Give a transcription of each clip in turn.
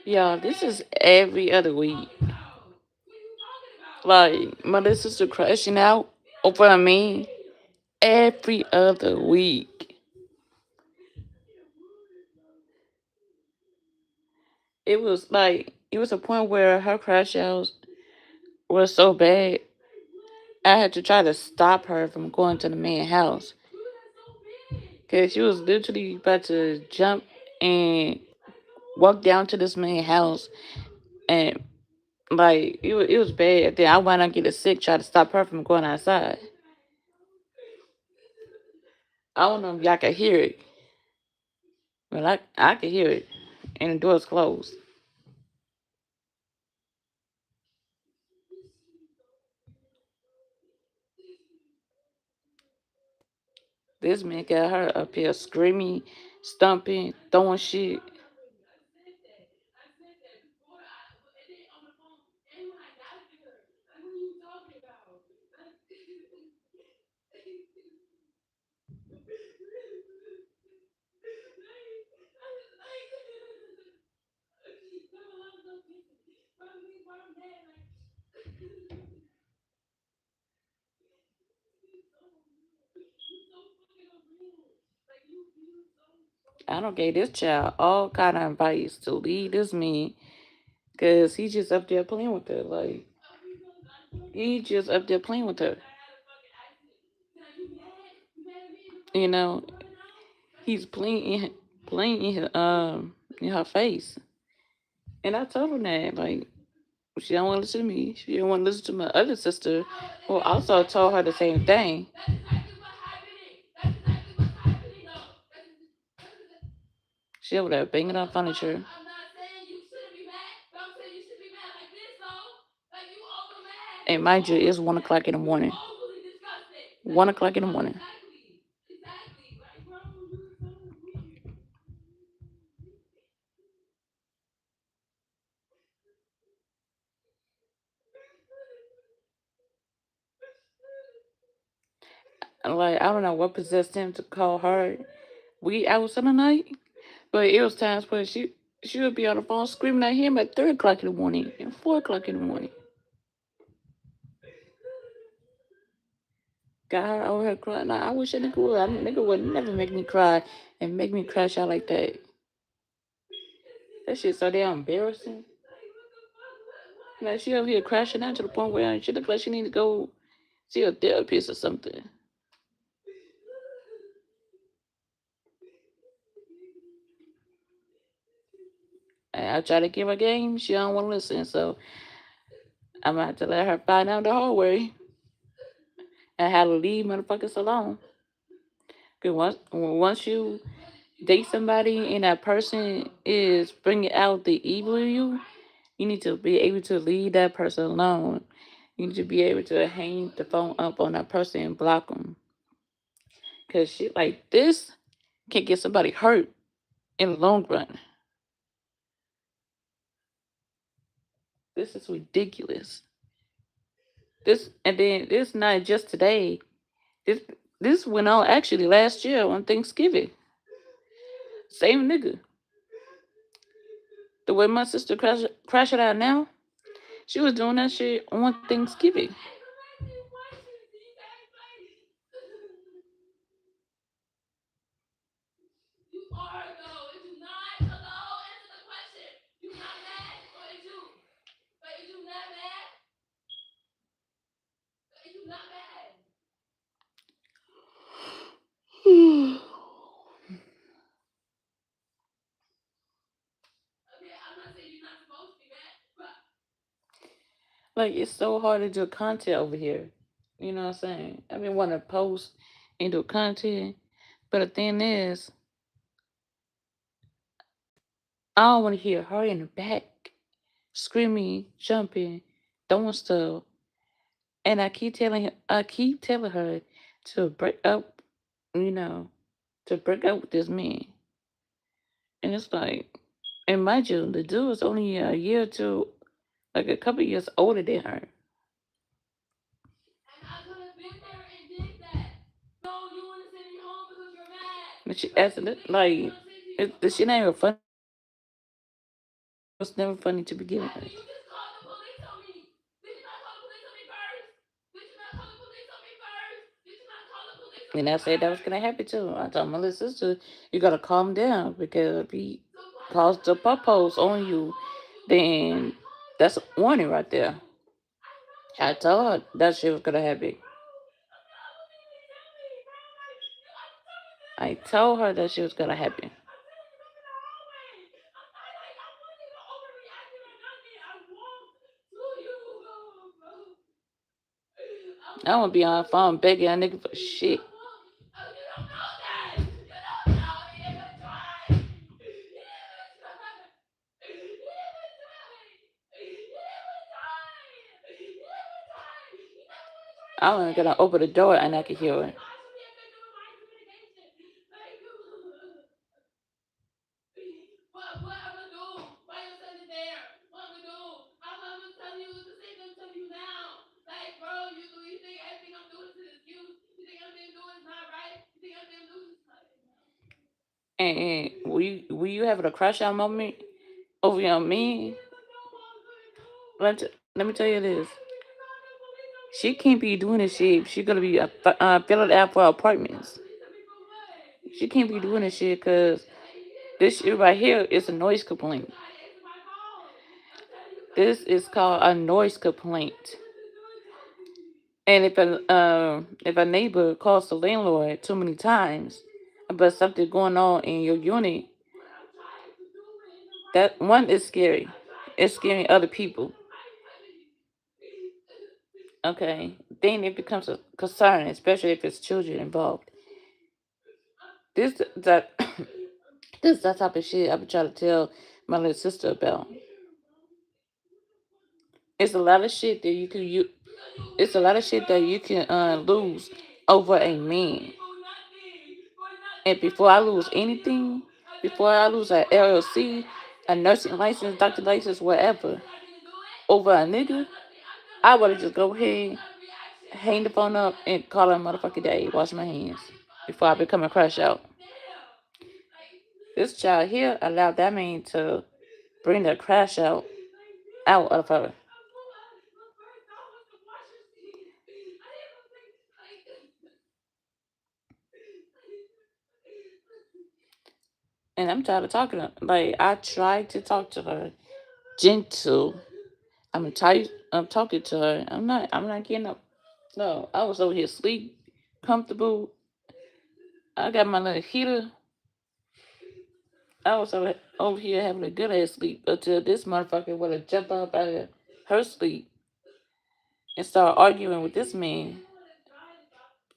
Yeah, this is every other week. Like my sister crashing out over me every other week. It was a point where her crash outs was so bad. I had to try to stop her from going to the main house because she was literally about to jump and walk down to this main house, and like it was bad. Then I wound up getting sick trying to stop her from going outside. I don't know if y'all can hear it, but I can hear it, and the door's closed. This man got her up here screaming, stomping, throwing shit. I don't give this child all kind of advice to leave this man because he just up there playing with her. Like he just up there playing with her. You know, he's playing in her face. And I told her that like she don't want to listen to me. She don't want to listen to my other sister, who also told her the same thing. She over there banging on furniture. And mind you, it's 1 o'clock in the morning. 1 o'clock in the morning. Like I don't know what possessed him to call her wee hours of the night, but it was times where she would be on the phone screaming at him at 3 o'clock in the morning and 4 o'clock in the morning. Got her over here crying. Nah, I wish a nigga would. Nigga would never make me cry and make me crash out like that. That shit so damn embarrassing. Like she over here crashing out to the point where she look like she need to go see a therapist or something. I try to give her game. She don't want to listen. So I'm gonna have to let her find out the whole way and how to leave motherfuckers alone. Cause once you date somebody and that person is bringing out the evil in you, you need to be able to leave that person alone. You need to be able to hang the phone up on that person and block them. Cause shit like this can get somebody hurt in the long run. This is ridiculous. This not just today. This this went on actually last year on Thanksgiving. Same nigga. The way my sister crash it out now, she was doing that shit on Thanksgiving. Like it's so hard to do content over here. You know what I'm saying? I been wanting to post and do content, but the thing is, I don't want to hear her in the back screaming, jumping, throwing stuff, and I keep telling her to break up. You know, to break up with this man, and it's like, and mind you, the dude is only a year or two, like a couple years older than her. But she asking it like, the shit ain't even funny. It's never funny to begin with. And I said that was gonna happen too. I told my little sister, you gotta calm down because if he calls the pupos on you, then that's a warning right there. I told her that shit was gonna happen. I told her that shit was gonna happen. I won't be on the phone begging a nigga for shit. I'm only gonna open the door and I can hear it. And will you having a crush out moment over your man? Let me tell you this. She can't be doing this shit. She gonna be filling out for apartments. She can't be doing this shit because this shit right here is a noise complaint. This is called a noise complaint. And if a neighbor calls the landlord too many times about something going on in your unit, that one is scary. It's scaring other people. Okay. Then it becomes a concern, especially if it's children involved. This that this that type of shit I've been trying to tell my little sister about. It's a lot of shit that you it's a lot of shit that you can lose over a man. And before I lose anything, before I lose a LLC, a nursing license, doctor license, whatever, over a nigga, I would just go ahead, hang the phone up, and call her a motherfucking day, wash my hands before I become a crash out. This child here allowed that man to bring the crash out of her. And I'm tired of talking to her. Like, I tried to talk to her gentle. I'm talking to her. I'm not getting up. No, I was over here asleep, comfortable. I got my little heater I was over here having a good ass sleep until this motherfucker would have jumped up out of her sleep and start arguing with this man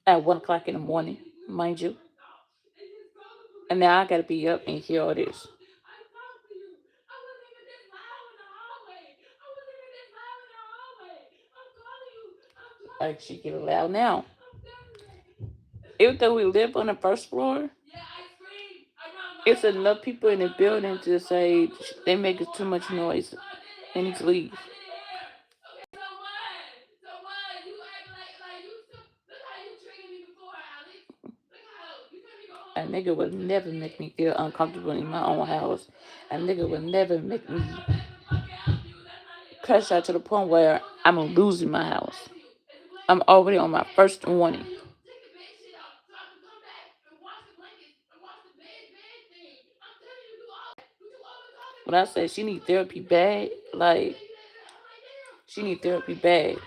at 1 o'clock in the morning, mind you. And now I gotta be up and hear all this. Like she get loud now. Even though we live on the first floor, it's enough people in the building to say they make too much noise. They need to leave. A nigga would never make me feel uncomfortable in my own house. A nigga would never make me crash out to the point where I'm losing my house. I'm already on my first warning. When I say she need therapy bad, like she need therapy bad.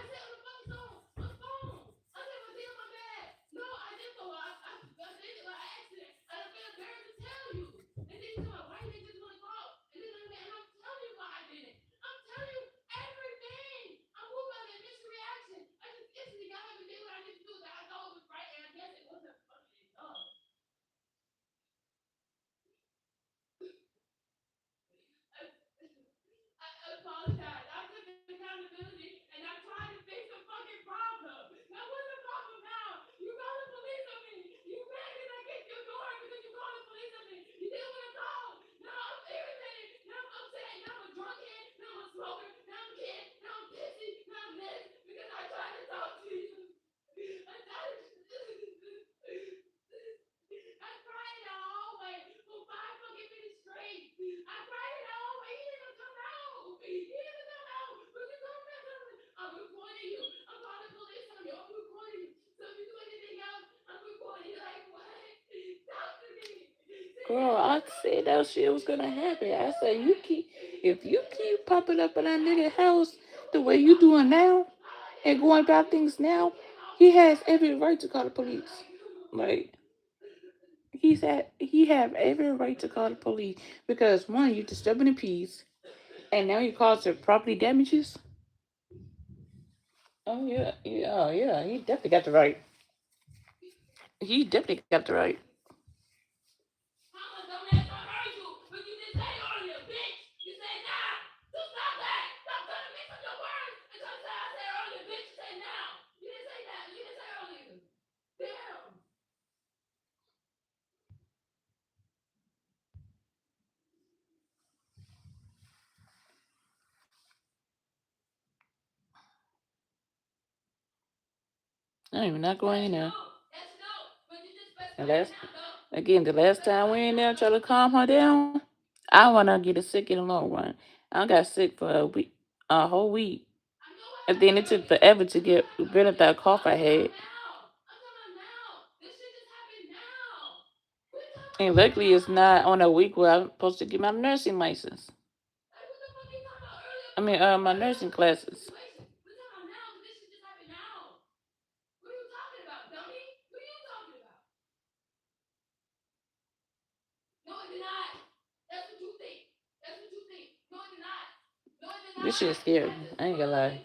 Girl, I said that shit was gonna happen. I said if you keep popping up in that nigga house the way you doing now and going about things now, he has every right to call the police. Like he have every right to call the police because one, you disturbing the peace, and now you causing property damages. Oh yeah, yeah, oh, yeah. He definitely got the right. He definitely got the right. I am not going in there. The last, again, the last time we in there trying to calm her down, I wanna get sick in the long run. I got sick for a whole week, and then it took forever to get rid of that cough I had. And luckily, it's not on a week where I'm supposed to get my nursing license. I mean, my nursing classes. This shit scary. I ain't gonna lie.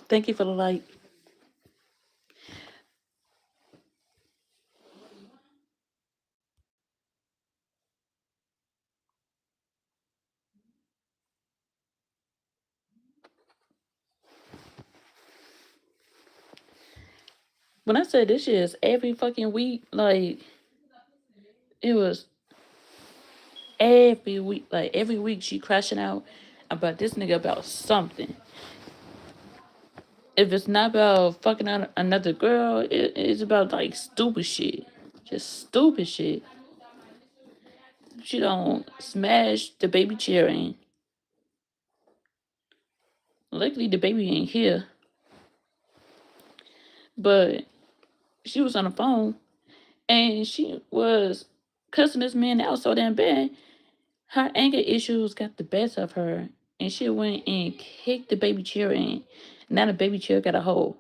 Thank you for the light. When I said this shit is every fucking week, like it was every week. Like every week she crashing out about this nigga about something. If it's not about fucking out another girl, it's about like stupid shit. Just stupid shit. She don't smash the baby chair in. Luckily the baby ain't here. But she was on the phone and she was cussing this man out so damn bad. Her anger issues got the best of her, and she went and kicked the baby chair in. Now the baby chair got a hole.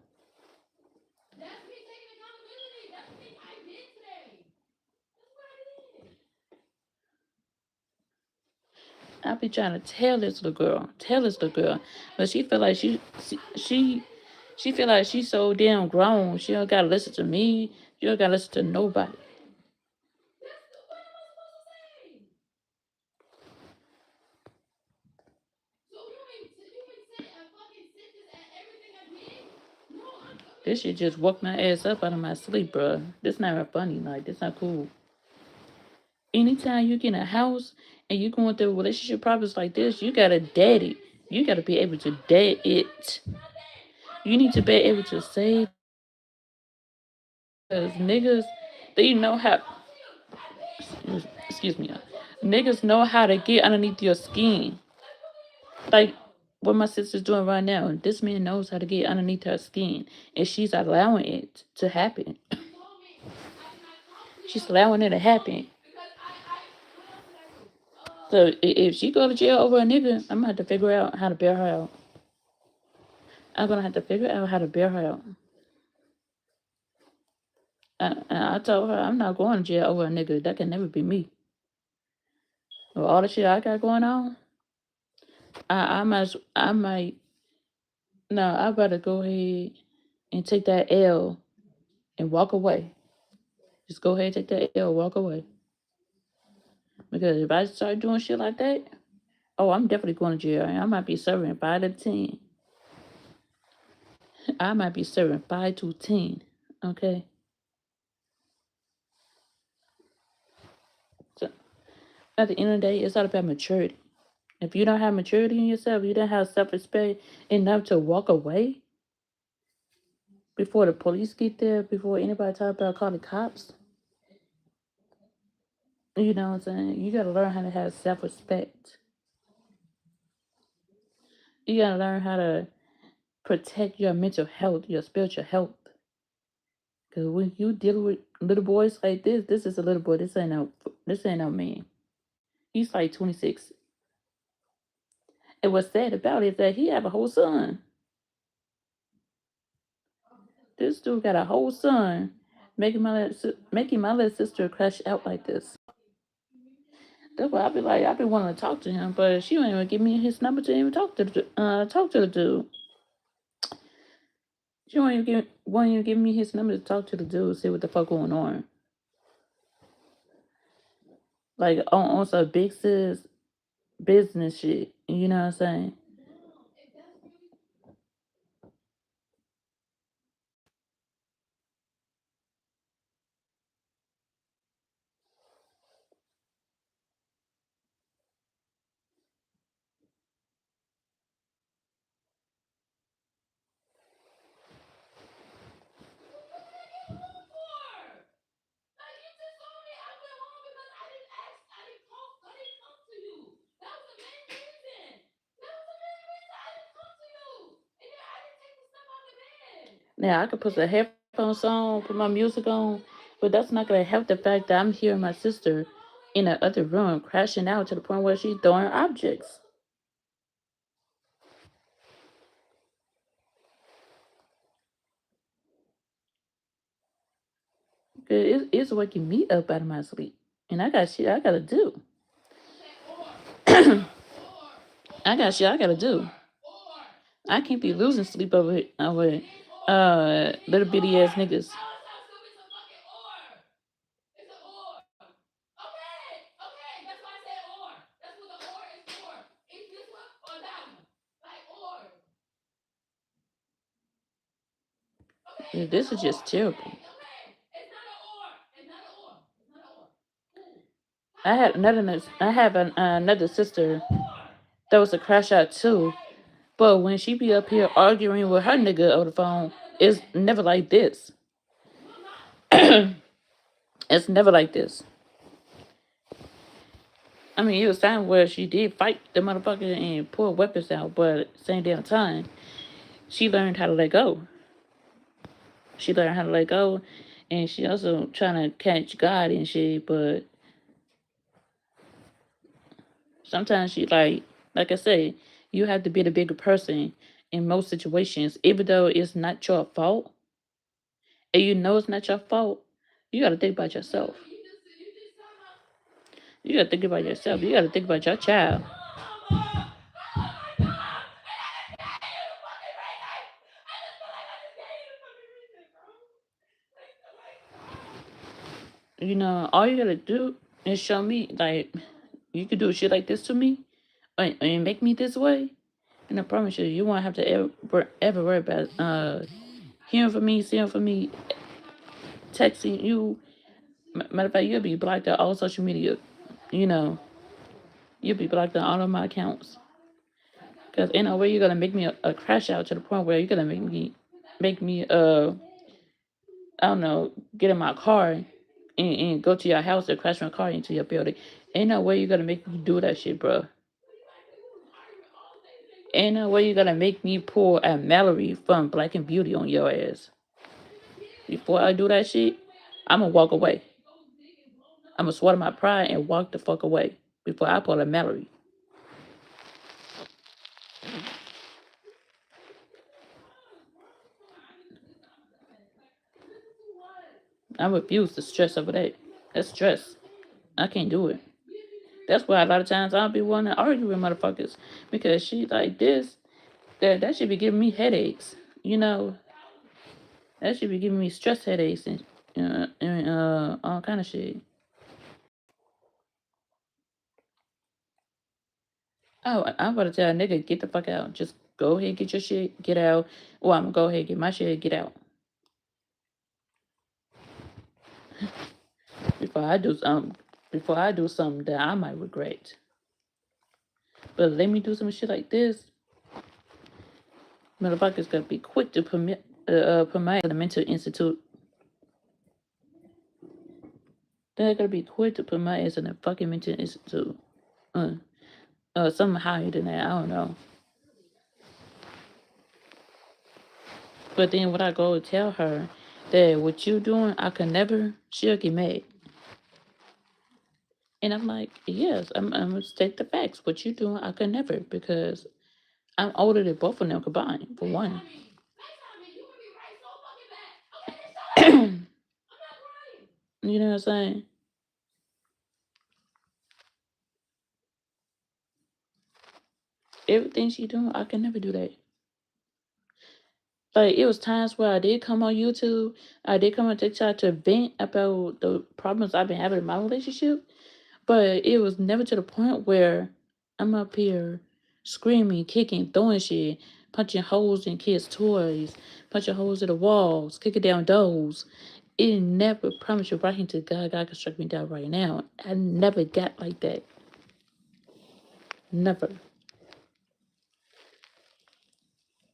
I be trying to tell this little girl, but she feel like she feel like she's so damn grown. She don't gotta listen to me. She don't gotta listen to nobody. This shit just woke my ass up out of my sleep, bro. This not even funny. Like, this not cool. Anytime you get in a house and you going through relationship problems like this, you gotta date it. You gotta be able to date it. You need to be able to say, because niggas, they know how. Excuse me. Niggas know how to get underneath your skin. Like what my sister's doing right now. This man knows how to get underneath her skin, and she's allowing it to happen. She's allowing it to happen. So if she go to jail over a nigga, I'm gonna have to figure out how to bail her out. I'm gonna have to figure out how to bail her out. I told her I'm not going to jail over a nigga. That can never be me. With all the shit I got going on, I might no, I better go ahead and take that L and walk away. Just go ahead and take that L, walk away. Because if I start doing shit like that, oh, I'm definitely going to jail. I might be serving 5 to 10. I might be serving 5 to 10. Okay. So at the end of the day, it's all about maturity. If you don't have maturity in yourself, you don't have self-respect enough to walk away before the police get there, before anybody talk about calling the cops. You know what I'm saying? You gotta learn how to have self-respect. You gotta learn how to protect your mental health, your spiritual health. Cause when you deal with little boys like this is a little boy. This ain't no man. He's like 26. And what's sad about it is that he have a whole son. This dude got a whole son, making my little sister crash out like this. That's why I be wanting to talk to him, but she don't even give me his number to even talk to the dude. She won't even give me his number to talk to the dude, see what the fuck going on. Like on some big sis business shit. You know what I'm saying? Now I could put the headphones on, put my music on, but that's not gonna help the fact that I'm hearing my sister in the other room crashing out to the point where she's throwing objects. It's waking me up out of my sleep, and I got shit I gotta do. I got shit I gotta do. I can't be losing sleep over little bitty ass niggas. Yeah, this is just terrible. I have another sister that was a crash out too. But when she be up here arguing with her nigga over the phone, it's never like this. It's never like this. I mean, it was time where she did fight the motherfucker and pull weapons out, but at the same damn time, she learned how to let go. She learned how to let go, and she also trying to catch God and shit. But sometimes she like I say, you have to be the bigger person in most situations, even though it's not your fault, and you know it's not your fault. You got to think about yourself. You got to think about yourself. You got to think about your child. You know, all you gotta do is show me like you could do shit like this to me, and make me this way. And I promise you, you won't have to ever worry about hearing from me, seeing from me, texting you. Matter of fact, you'll be blocked on all social media. You know, you'll be blocked on all of my accounts. Cause ain't no way you're gonna make me a crash out to the point where you're gonna make me I don't know, get in my car and go to your house and crash my car into your building. Ain't no way you're gonna make me do that shit, bro. Ain't no way you're gonna make me pull a Mallory from Black and Beauty on your ass. Before I do that shit, I'ma walk away. I'ma swallow my pride and walk the fuck away before I pull a Mallory. I refuse to stress over that. That's stress. I can't do it. That's why a lot of times I'll be wanting to argue with motherfuckers because shit like this, that should be giving me headaches. You know, that should be giving me stress headaches and all kind of shit. Oh, I'm about to tell a nigga, get the fuck out. Just go ahead, get your shit, get out. Or I'm gonna go ahead, get my shit, get out. Before I do something, before I do something that I might regret. But let me do some shit like this, motherfuckers gonna be quick to permit the mental institute. They're gonna be quick to put my ass in a fucking mental institute. Uh, something higher than that. I don't know. But then when I go tell her that what you doing, I can never, she'll get mad. And I'm like, yes, I'm gonna state the facts. What you doing, I can never because I'm older than both of them combined, for one. You know what I'm saying? Everything she doing, I can never do that. Like it was times where I did come on YouTube, I did come on TikTok to vent about the problems I've been having in my relationship, but it was never to the point where I'm up here screaming, kicking, throwing shit, punching holes in kids' toys, punching holes in the walls, kicking down doors. It never, promise you, right into God, God can strike me down right now. I never got like that. Never.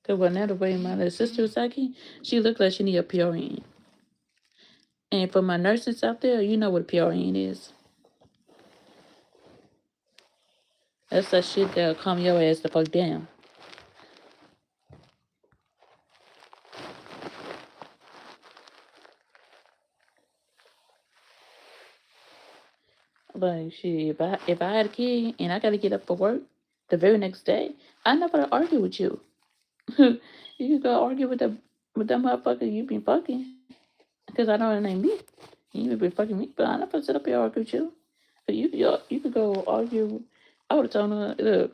Because when that way my little sister was acting, she looked like she need a PRN. And for my nurses out there, you know what a PRN is. That's that shit that'll calm your ass the fuck down. Like shit, if I had a kid and I gotta get up for work the very next day, I'm not gonna argue with you. You can go argue with that motherfucker you been fucking. Because I know it ain't me. You been fucking me, but I'm not gonna sit up here and argue with you. But you could go argue. I would have told her,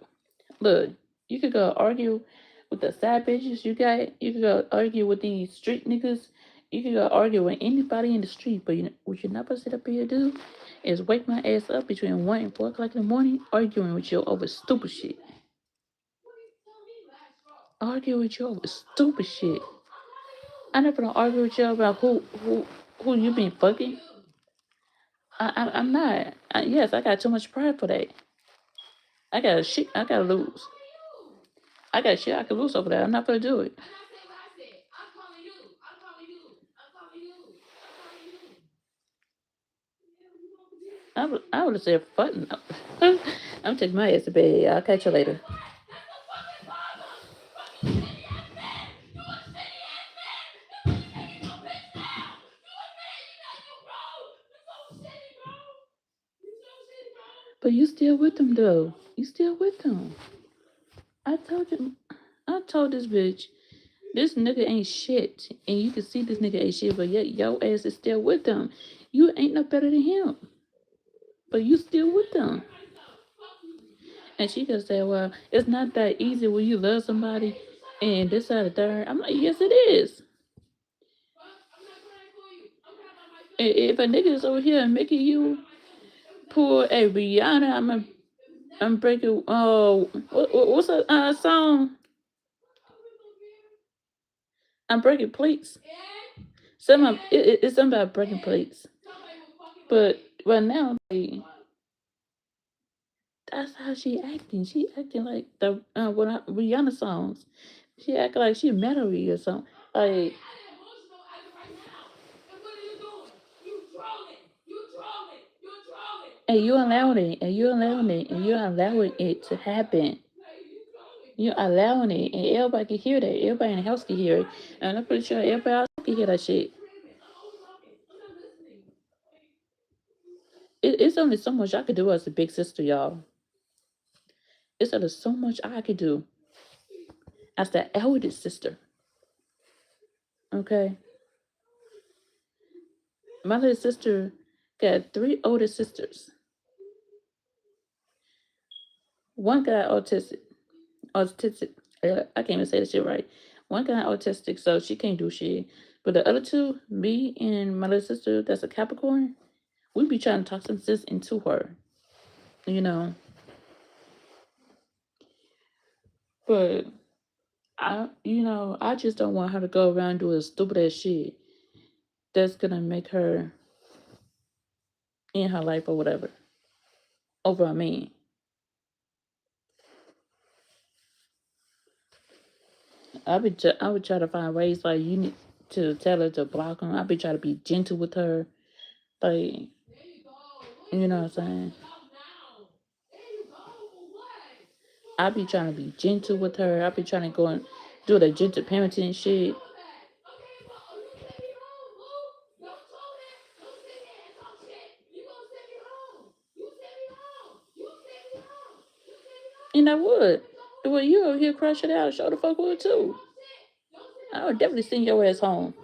look, you could go argue with the side bitches you got. You can go argue with these street niggas. You can go argue with anybody in the street. But what you're not supposed to sit up here do is wake my ass up between 1 and 4 o'clock in the morning arguing with you over stupid shit. Argue with you over stupid shit. I never gonna argue with you about who you been fucking. I'm not. Yes, I got too much pride for that. I got shit. I gotta lose. I got shit I can lose over that. I'm not gonna do it. I would have said fuck no. I'm taking my ass to bed. I'll catch you later. But you still with them though. You still with them. I told you. I told this bitch, this nigga ain't shit, and you can see this nigga ain't shit, but yet your ass is still with them. You ain't no better than him, but you still with them. And she just said, "Well, it's not that easy when you love somebody, and this side of third." I'm like, "Yes, it is. If a nigga is over here making you pull a Rihanna, I'm breaking. Oh, what's a song? I'm breaking plates. It's something about breaking plates. But right now, like, that's how she acting. She acting like the Rihanna songs. She acting like she Mallory or something. Like, and you allowing it, and you allowing it, and you're allowing it to happen. You're allowing it, and everybody can hear that. Everybody in the house can hear it, and I'm pretty sure everybody else can hear that shit. It's only so much I could do as a big sister, y'all. It's only so much I could do as the eldest sister. Okay, my little sister got three older sisters. One got autistic. I can't even say the shit right. One got autistic, so she can't do shit. But the other two, me and my little sister, that's a Capricorn, we be trying to talk some sense into her, you know. But I just don't want her to go around doing stupid ass shit that's gonna make her in her life or whatever over a man. I would try to find ways like you need to tell her to block him. I be trying to be gentle with her, like you know what I'm saying. I be trying to be gentle with her. I be trying to go and do the gentle parenting shit. And I would. Well, you over here crush it out, show the fuck would too. I would definitely send your ass home.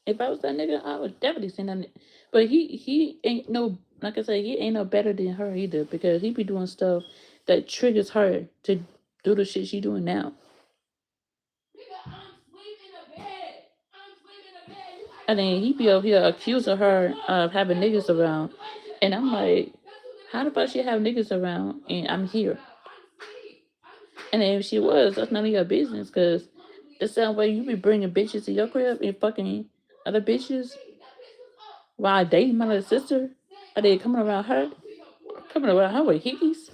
If I was that nigga, I would definitely send that. But he ain't no, like I said, he ain't no better than her either because he be doing stuff that triggers her to do the shit she doing now. And then he be over here accusing her of having niggas around, and I'm like, how the fuck she have niggas around and I'm here? And then if she was, that's none of your business because the same way you be bringing bitches to your crib and fucking other bitches while dating my little sister, are they coming around her? Coming around her with hickeys?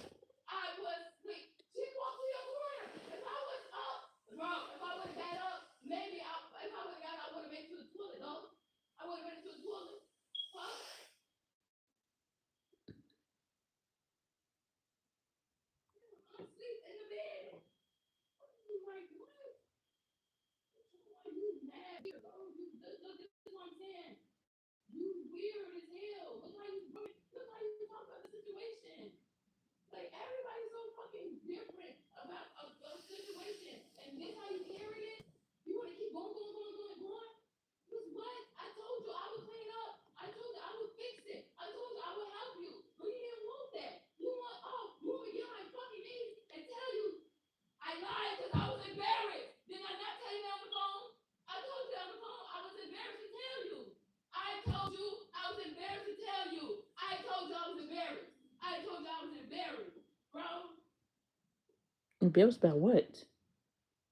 embarrassed about what?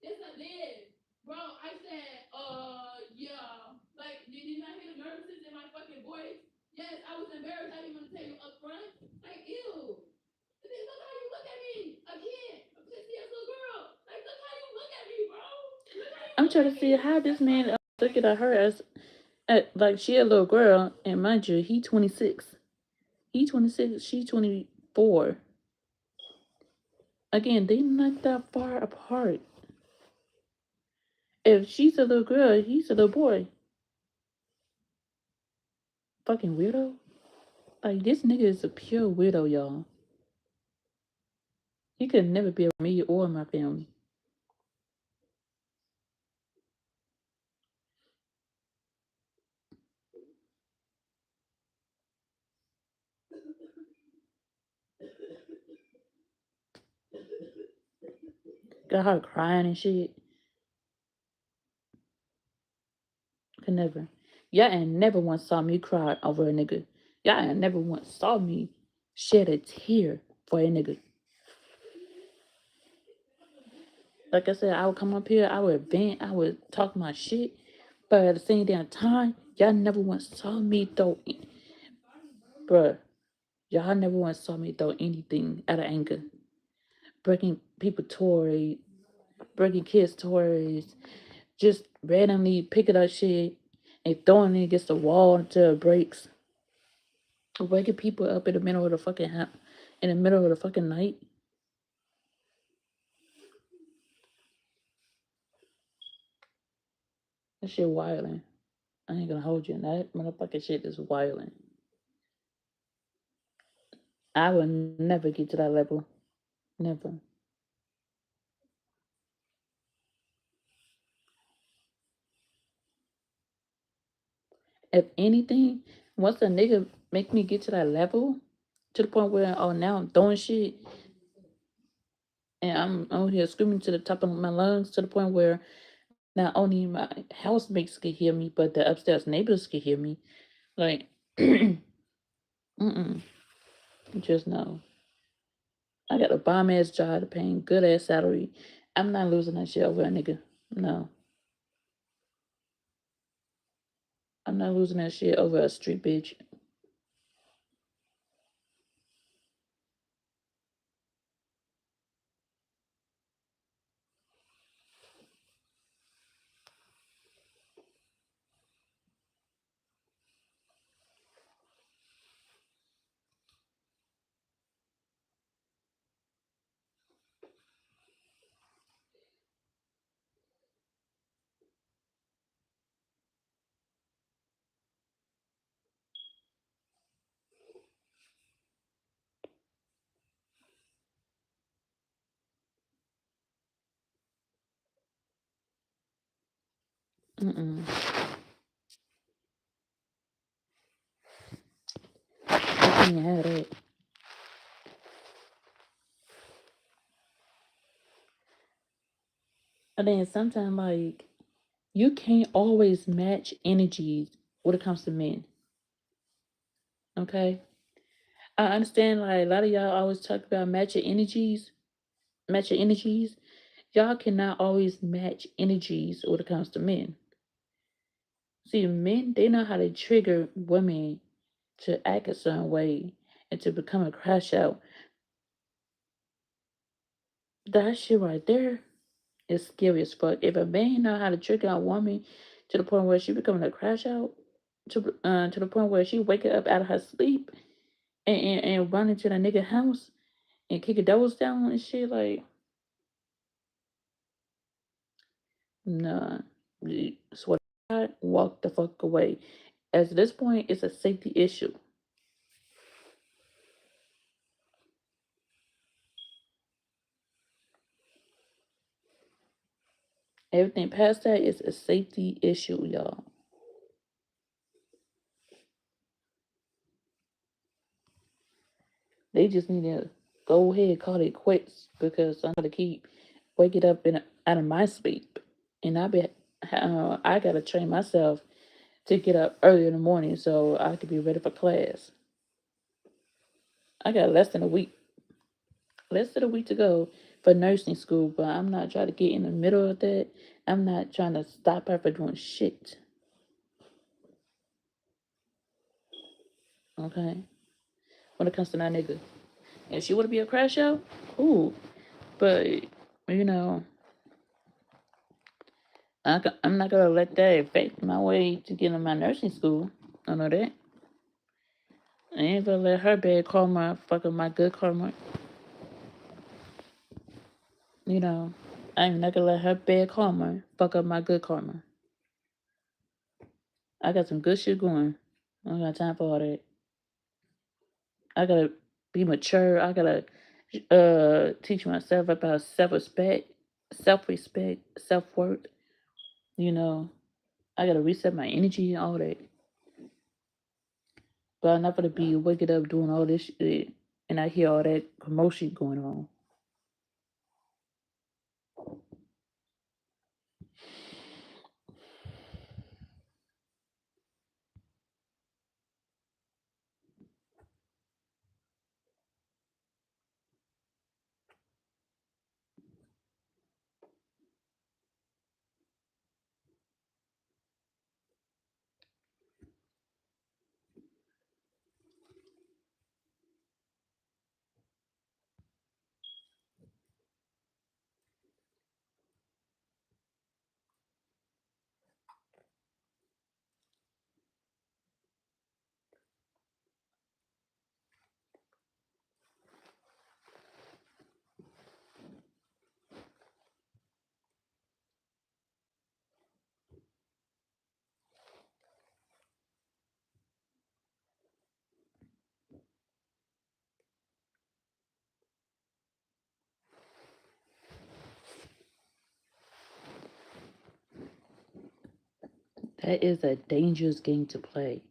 Yes, I did. Bro, I said, yeah. Like, did you not hear the nervousness in my fucking voice? Yes, I was embarrassed. I didn't want to tell you up front. Like, ew. And then look how you look at me. Again, a pissy ass little girl. Like, look how you look at me, bro. Look how you I'm look trying at to me. see how this man looking at her as like she a little girl, and mind you, he 26. He 26. She 24. Again, they not that far apart. If she's a little girl, he's a little boy. Fucking weirdo. Like this nigga is a pure weirdo, y'all. He could never be with me or my family. Got her crying and shit. Could never. Y'all ain't never once saw me cry over a nigga. Y'all ain't never once saw me shed a tear for a nigga. Like I said, I would come up here, I would vent, I would talk my shit. But at the same damn time, y'all never once saw me throw, bruh, y'all never once saw me throw anything out of anger. Breaking people toys, breaking kids' toys, just randomly picking up shit and throwing it against the wall until it breaks. Waking people up in the middle of the fucking in the middle of the fucking night. That shit wildin'. I ain't gonna hold you. That motherfucking shit is wildin'. I will never get to that level. Never. If anything, once a nigga make me get to that level, to the point where oh now I'm throwing shit and I'm on here screaming to the top of my lungs to the point where not only my housemates can hear me, but the upstairs neighbors can hear me. Like, mm-mm, just no. I got a bomb ass job, paying good ass salary. I'm not losing that shit over a nigga. No, I'm not losing that shit over a street bitch. Mm-mm. I can't have that. And then sometimes like you can't always match energies when it comes to men. Okay, I understand like a lot of y'all always talk about matching energies, matching energies. Y'all cannot always match energies when it comes to men. See, men they know how to trigger women to act a certain way and to become a crash out. That shit right there is scary as fuck. If a man know how to trigger a woman to the point where she becoming a crash out, to the point where she waking up out of her sleep and run into the nigga house and kick the doors down and shit, like, nah. Swear to God, walk the fuck away. At this point, it's a safety issue. Everything past that is a safety issue, y'all. They just need to go ahead and call it quits because I'm gonna keep waking up out of my sleep, and I gotta train myself to get up early in the morning so I can be ready for class. I got less than a week to go for nursing school, but I'm not trying to get in the middle of that. I'm not trying to stop her for doing shit. Okay? When it comes to that nigga. If she want to be a crash out, cool. But, you know, I'm not going to let that affect my way to get in my nursing school. I know that. I ain't going to let her bad karma fuck up my good karma. You know, I'm not going to let her bad karma fuck up my good karma. I got some good shit going. I don't got time for all that. I gotta be mature. I gotta teach myself about self-respect, self-worth. You know, I gotta reset my energy and all that. But I'm not gonna be waking up doing all this shit and I hear all that commotion going on. That is a dangerous game to play.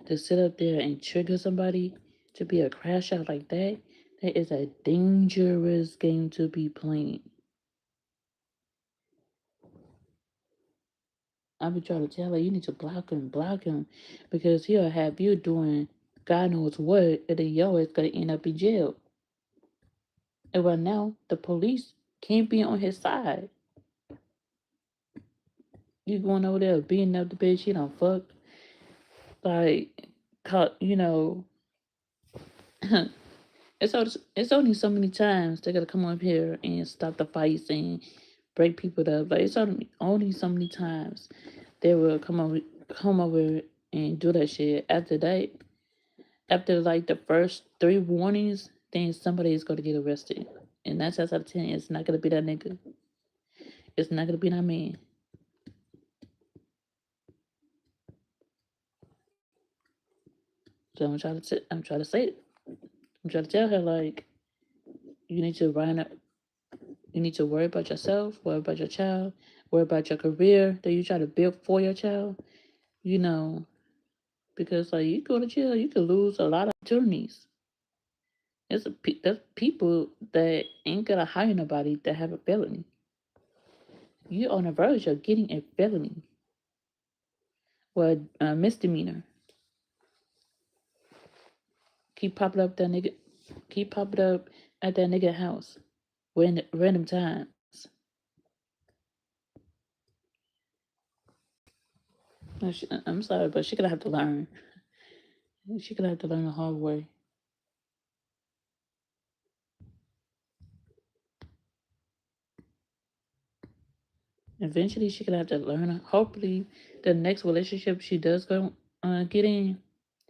To sit up there and trigger somebody to be a crash out like that, that is a dangerous game to be playing. I be trying to tell her, you need to block him, because he'll have you doing God knows what, and then your ass gonna end up in jail. And right now, the police can't be on his side. You going over there beating up the bitch he done fucked, like, you know, it's only so many times they gotta come up here and stop the fights and break people up. Like, it's only so many times they will come over and do that shit. After like the first 3 warnings, then somebody is gonna get arrested. And 9 times out of 10, it's not gonna be that nigga. It's not gonna be that man. So I'm trying to say it. I'm trying to tell her, like, you need to line up. You need to worry about yourself, worry about your child, worry about your career that you try to build for your child. You know, because like you go to jail, you could lose a lot of opportunities. There's people that ain't gonna hire nobody that have a felony. You're on the verge of getting a felony or a misdemeanor. Keep popping up that nigga. Keep popping up at that nigga house. Random times. I'm sorry, but she gonna have to learn. She gonna have to learn the hard way. Eventually, she gonna have to learn. Hopefully, the next relationship she does go get in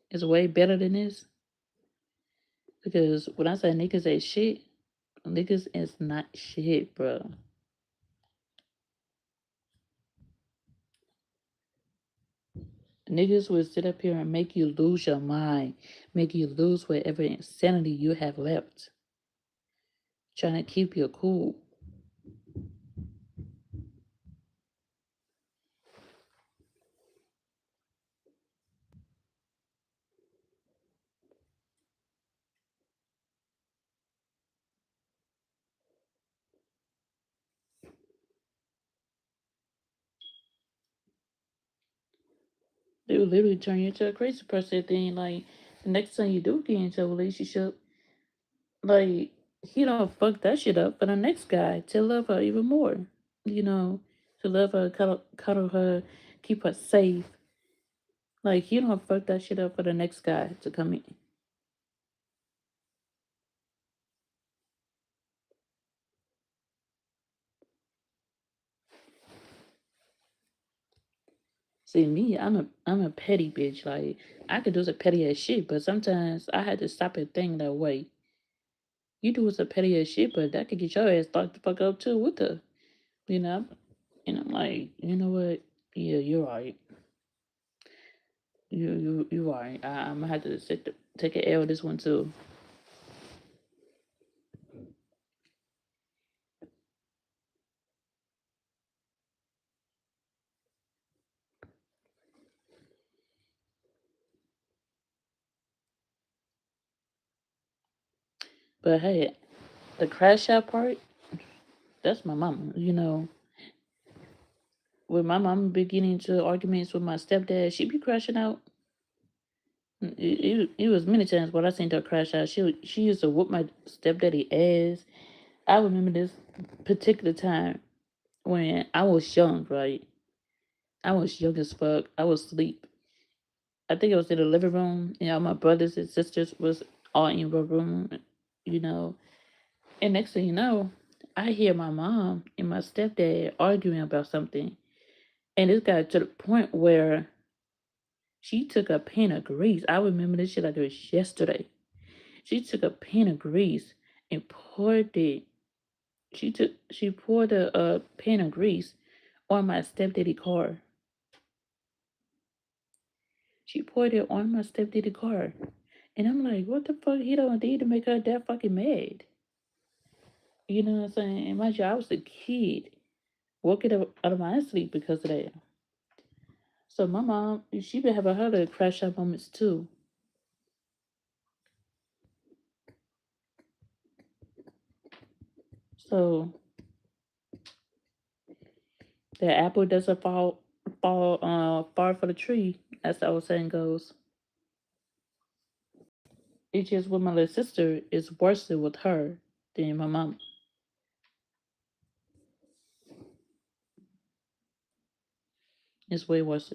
is way better than this. Because when I say niggas ain't shit, niggas is not shit, bro. Niggas will sit up here and make you lose your mind, make you lose whatever insanity you have left, trying to keep you cool. They will literally turn you into a crazy person. Then, like, the next time you do get into a relationship, like, he don't fuck that shit up for the next guy to love her even more. You know, to love her, cuddle her, keep her safe. Like he don't fuck that shit up for the next guy to come in. See me, I'm a petty bitch. Like I could do some petty ass shit, but sometimes I had to stop and think that way. You do some petty ass shit, but that could get your ass locked the fuck up too with her. You know? And I'm like, you know what? Yeah, you're right. You right. I'm gonna have to take an L this one too. But hey, the crash out part, that's my mama. You know, when my mama be getting into arguments with my stepdad, she be crashing out. It was many times when I seen her crash out. She used to whoop my stepdaddy ass. I remember this particular time when I was young, right? I was young as fuck. I was asleep. I think it was in the living room. You know, my brothers and sisters was all in the room, you know. And next thing you know, I hear my mom and my stepdad arguing about something. And this got to the point where she took a pan of grease. I remember this shit like it was yesterday. She took a pan of grease and poured it. She poured a pan of grease on my stepdaddy car. She poured it on my stepdaddy car. And I'm like, what the fuck he don't need to make her that fucking mad? You know what I'm saying? And mind you, I was a kid, woken up out of my sleep because of that. So my mom, she been having her little crash out moments too. So the apple doesn't fall far for the tree, as the old saying goes. It's just with my little sister, it's worse with her than my mom. It's way worse.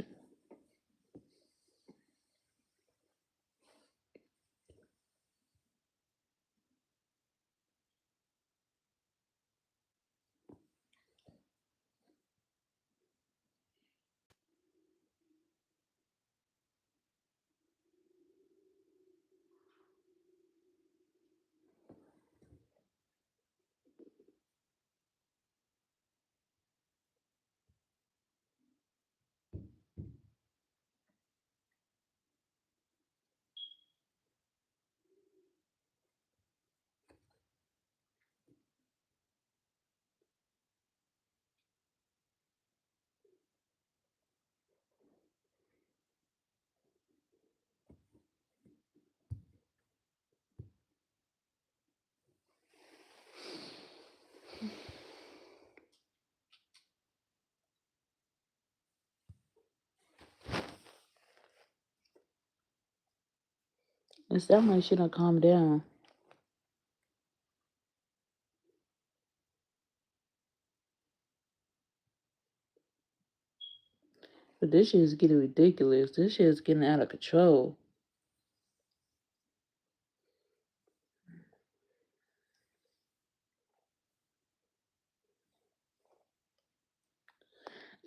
It's that much she don't calm down. But this shit is getting ridiculous. This shit is getting out of control.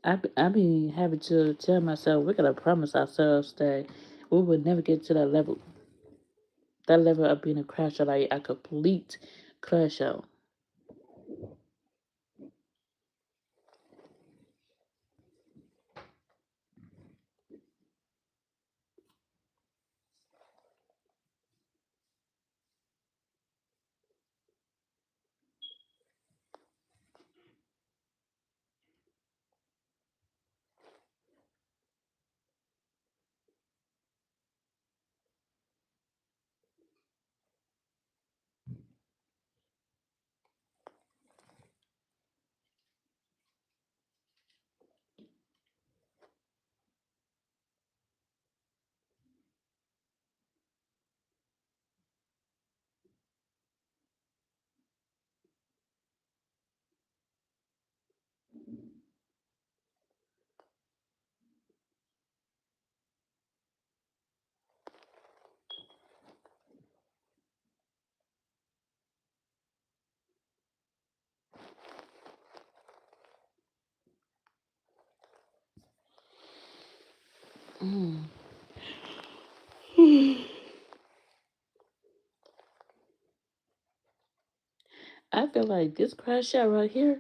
I be having to tell myself we gotta promise ourselves that we would never get to that level. That level of being a crash out, like a complete crash out. Mm. I feel like this crash out right here.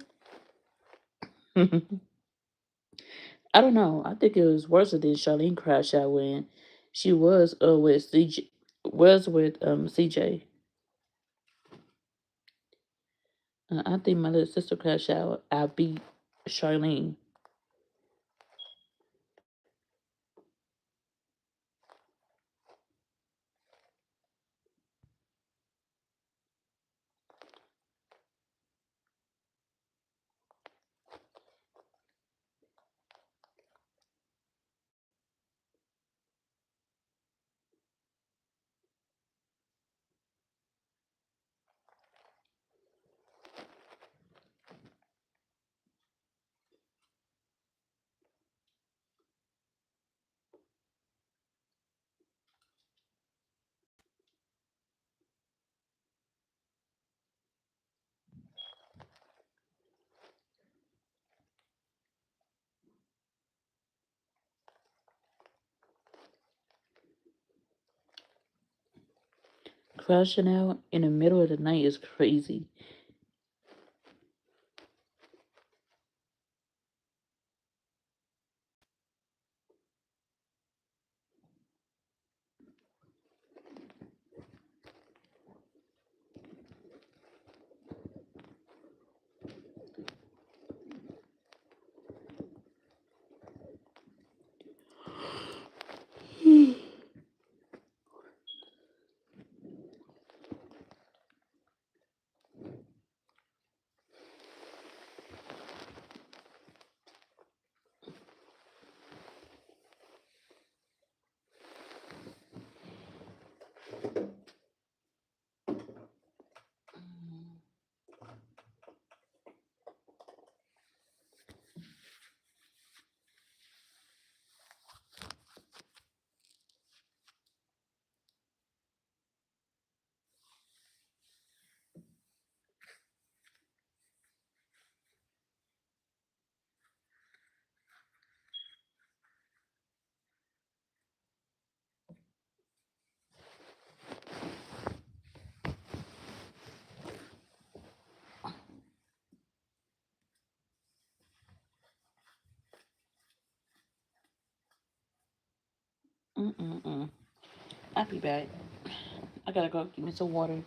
I don't know. I think it was worse than Charlene crash out when she was with CJ. Was with CJ. I think my little sister crash out. I beat Charlene. Crashing out in the middle of the night is crazy. Mm-mm-mm. I'll be back. I gotta go get me some water.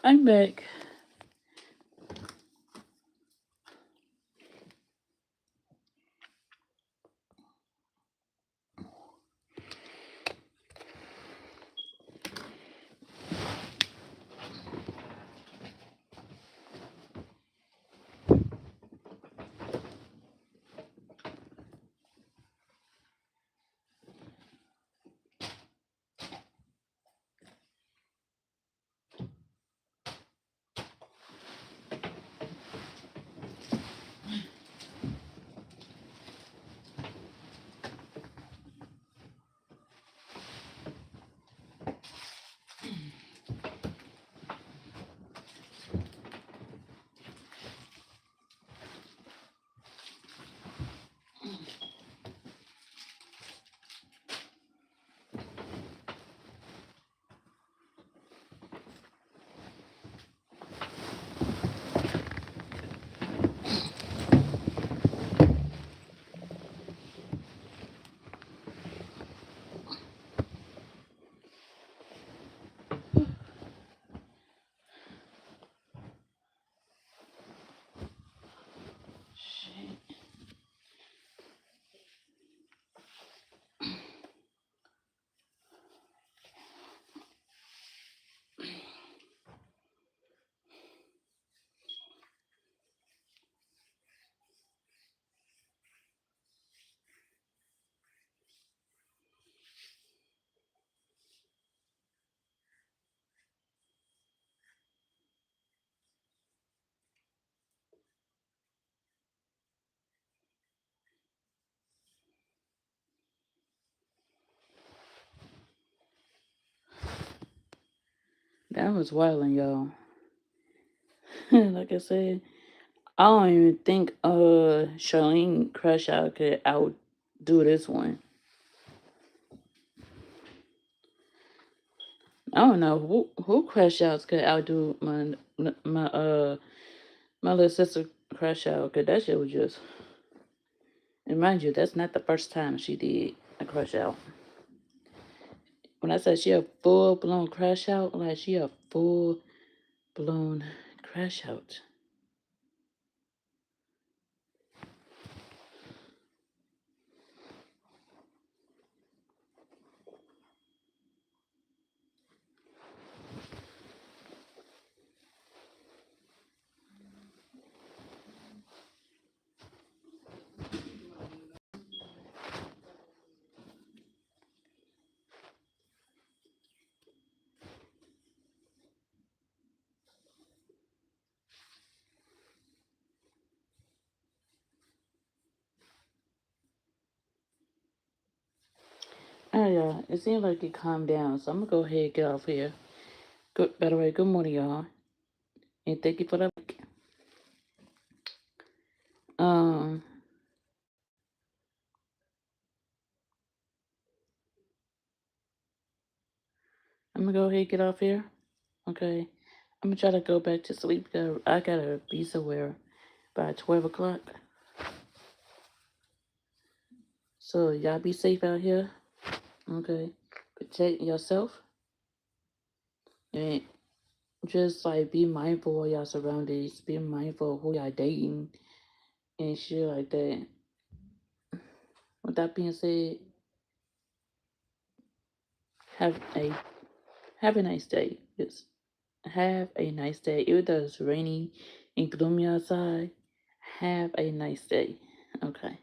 I'm back. Shit. That was wilding, y'all. Like I said, I don't even think Charlene Crush Out could outdo this one. I don't know who Crush Outs could outdo my little sister Crush Out, cause that shit was just, and mind you, that's not the first time she did a Crush Out. When I said she a full blown Crash Out, like she a full blown Crash Out. Alright, y'all. It seems like it calmed down, so I'm gonna go ahead and get off here. Good. By the way, good morning, y'all, and thank you for the. Um, I'm gonna go ahead and get off here. Okay. I'm gonna try to go back to sleep because I gotta be somewhere by 12 o'clock. So y'all be safe out here. Okay. Protect yourself and just like be mindful of y'all surroundings. Be mindful of who y'all dating and shit like that. With that being said, have a have a nice day. Yes. Have a nice day. Even though it's rainy and gloomy outside, have a nice day. Okay.